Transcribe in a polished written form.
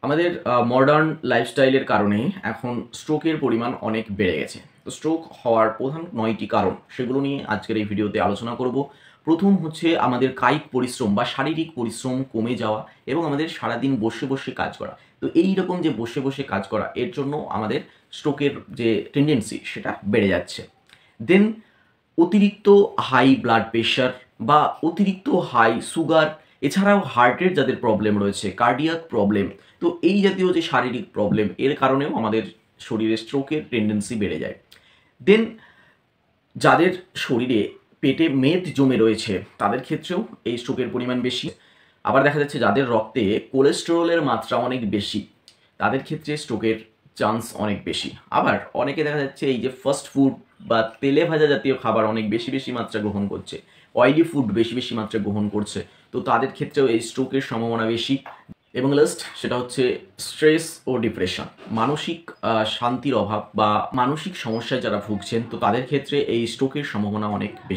আমাদের মডার্ন লাইফস্টাইলের কারণে এখন স্ট্রোকের পরিমাণ অনেক বেড়ে গেছে। তো স্ট্রোক হওয়ার প্রধান ৯টি কারণ, সেগুলো নিয়ে আজকের এই ভিডিওতে আলোচনা করব। প্রথম হচ্ছে আমাদের কায়িক পরিশ্রম বা শারীরিক পরিশ্রম কমে যাওয়া এবং আমাদের সারাদিন বসে বসে কাজ করা। তো এই রকম যে বসে বসে কাজ করা, এর জন্য আমাদের স্ট্রোকের যে টেন্ডেন্সি সেটা বেড়ে যাচ্ছে। দেন অতিরিক্ত হাই ব্লাড প্রেশার বা অতিরিক্ত হাই সুগার, এছাড়াও হার্টের যাদের প্রবলেম রয়েছে, কার্ডিয়াক প্রবলেম, তো এই জাতীয় যে শারীরিক প্রবলেম, এর কারণেও আমাদের শরীরে স্ট্রোকের টেন্ডেন্সি বেড়ে যায়। দেন যাদের শরীরে পেটে মেদ জমে রয়েছে তাদের ক্ষেত্রেও এই স্ট্রোকের পরিমাণ বেশি। আবার দেখা যাচ্ছে যাদের রক্তে কোলেস্টেরলের মাত্রা অনেক বেশি, তাদের ক্ষেত্রে স্ট্রোকের চান্স অনেক বেশি। আবার অনেকে দেখা যাচ্ছে এই যে ফাস্ট ফুড বা তেলে ভাজা জাতীয় খাবার অনেক বেশি বেশি মাত্রা গ্রহণ করছে, অয়েলি ফুড বেশি বেশি মাত্রা গ্রহণ করছে, তো তাদের ক্ষেত্রেও এই স্ট্রোকের সম্ভাবনা বেশি। এবং লাস্ট সেটা হচ্ছে স্ট্রেস ও ডিপ্রেশন, মানসিক শান্তির অভাব বা মানসিক সমস্যায় যারা ভুগছেন, তো তাদের ক্ষেত্রে এই স্ট্রোকের সম্ভাবনা অনেক বেশি।